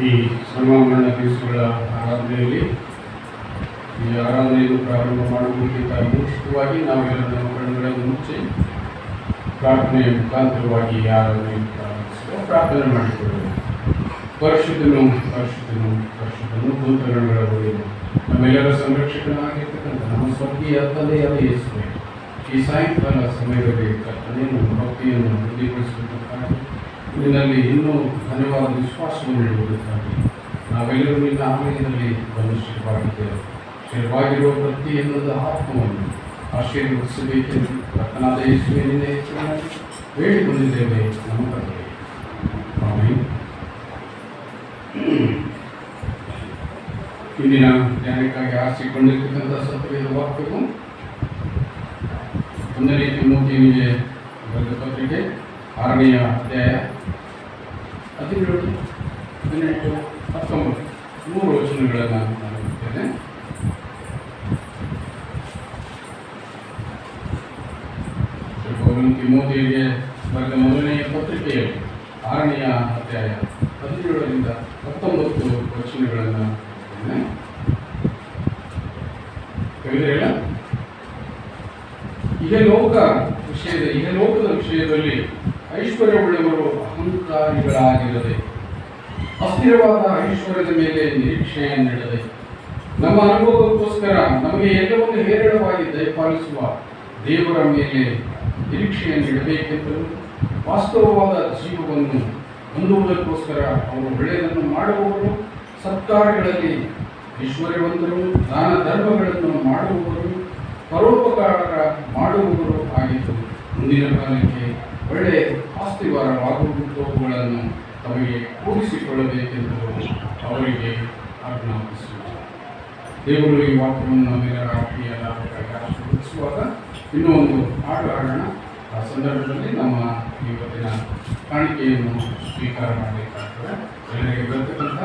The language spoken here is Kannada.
ಈ ಶ್ರಮಮರಣ ದಿವಸಗಳ ಆರಾಧನೆಯಲ್ಲಿ ಈ ಆರಾಧನೆಯನ್ನು ಪ್ರಾರಂಭ ಮಾಡುವುದಕ್ಕಿಂತ ಮುಂಚಿತವಾಗಿ ನಾವೆಲ್ಲ ನಮ್ಮ ಕಣ್ಣುಗಳನ್ನು ಮುಚ್ಚಿ ಪ್ರಾರ್ಥನೆಯ ಮುಖಾಂತರವಾಗಿ ಈ ಆರಾಧನೆಯನ್ನು ಪ್ರಾರಂಭಿಸುವ ಪ್ರಾರ್ಥನೆ ಮಾಡಿಕೊಳ್ಳುವುದು. ಪರಿಶುದ್ಧನು ಪರಿಶುದ್ಧನು ಪರಿಶುದ್ಧನು ಭೂತಗಣಗಳ ಒಡೆಯನು ನಮ್ಮೆಲ್ಲರ ಸಂರಕ್ಷಕನಾಗಿರ್ತಕ್ಕಂಥ ನಮ್ಮ ಸ್ವರ್ಗೀಯ ತಂದೆಯಾದ ಯೇಸುವೆ, ಈ ಸಾಯಂಕಾಲ ಸಮಯದಲ್ಲಿ ಕರ್ತನೆ ನಮ್ಮ ಭಕ್ತಿಯನ್ನು ವೃದ್ಧಿಗೊಳಿಸುವುದಕ್ಕಾಗಿ ನಿನ್ನಲ್ಲಿ ಇನ್ನೂ ಧನ್ಯವಾದ ವಿಶ್ವಾಸವನ್ನು ನೀಡುವುದಕ್ಕಾಗಿ ನಾವೆಲ್ಲರೂ ನಿನ್ನ ಆಲಯದಲ್ಲಿ ಬಂದು ಸ್ಥಿರವಾಗಿದ್ದೇವೆ. ಸ್ಥಿರವಾಗಿರುವ ಪ್ರತಿಯೊಂದು ಆತ್ಮವನ್ನು ಆಶೀರ್ವದಿಸಬೇಕೆಂದು ಕರ್ತನಾದ ಯೇಸುವೆ ನಿನ್ನ ಹೆಸರಿನಲ್ಲಿ ಬೇಡಿಕೊಂಡಿದ್ದೇವೆ ನಮ್ಮ ತಂದೆ. ಆಮೆನ್. ಇಂದಿನ ಧ್ಯಾನಕ್ಕಾಗಿ ಆರಿಸಿಕೊಂಡಿರ್ತಕ್ಕಂಥ ಸತ್ಯದ ವಾಕ್ಯವು 1ನೇ ತಿಮೋಥೆಯನಿಗೆ ಬರೆದ ಪತ್ರಿಕೆ 6ನೇ ಅಧ್ಯಾಯ 17, 18, 19 3 ವಚನಗಳನ್ನು ನಾನು ಓದುತ್ತೇನೆ. ತಿಮೋಥೆಯನಿಗೆ ಬರೆದ 1ನೇ ಪತ್ರಿಕೆಯಲ್ಲಿ 6ನೇ ಅಧ್ಯಾಯ 17ರಿಂದ 19 ವಚನಗಳನ್ನು ಹೇಳಿದ್ರಲ್ಲ. ಇಹಲೋಕದ ವಿಷಯದಲ್ಲಿ ಐಶ್ವರ್ಯವುಳ್ಳವರು ಅಹಂಕಾರಿಗಳಾಗಿರದೆ, ಅಸ್ಥಿರವಾದ ಐಶ್ವರ್ಯದ ಮೇಲೆ ನಿರೀಕ್ಷೆಯನ್ನಿಡದೆ, ನಮ್ಮ ಅನುಭವಕ್ಕೋಸ್ಕರ ನಮಗೆ ಎಲ್ಲವನ್ನು ಹೇರಳವಾಗಿ ದಯಪಾಲಿಸುವ ದೇವರ ಮೇಲೆ ನಿರೀಕ್ಷೆಯನ್ನಿಡಬೇಕೆಂದರೂ, ವಾಸ್ತವವಾದ ಜೀವವನ್ನು ಹೊಂದುವುದಕ್ಕೋಸ್ಕರ ಅವರು ಒಳ್ಳೆಯದನ್ನು ಮಾಡುವವರು, ಸತ್ಕಾರ್ಯಗಳಲ್ಲಿ ಐಶ್ವರ್ಯವಂತರು, ದಾನ ಧರ್ಮಗಳನ್ನು ಮಾಡುವವರು, ಪರೋಪಕಾರ ಮಾಡುವವರು ಆಗಿದ್ದು, ಮುಂದಿನ ಕಾಲಕ್ಕೆ ಒಳ್ಳೆಯ ಆಸ್ತಿವಾರವಾಗುವುಗಳನ್ನು ತಮಗೆ ಕೂಡಿಸಿಕೊಳ್ಳಬೇಕೆಂದು ಅವರಿಗೆ ಆಜ್ಞಾಪಿಸುವುದು. ದೇವರು ಈ ವಾಕ್ಯವನ್ನು ನಮ್ಮೆಲ್ಲರ ಆಶೀರ್ವದಿಸುವಾಗ ಇನ್ನೂ ಒಂದು ಹಾಡು ಹಾಡೋಣ. ಆ ಸಂದರ್ಭದಲ್ಲಿ ನಮ್ಮ ಇವತ್ತಿನ ಕಾಣಿಕೆಯನ್ನು ಸ್ವೀಕಾರ ಮಾಡಬೇಕಾಗ್ತದೆ. ಎಲ್ಲರಿಗೆ ಬರ್ತಕ್ಕಂಥ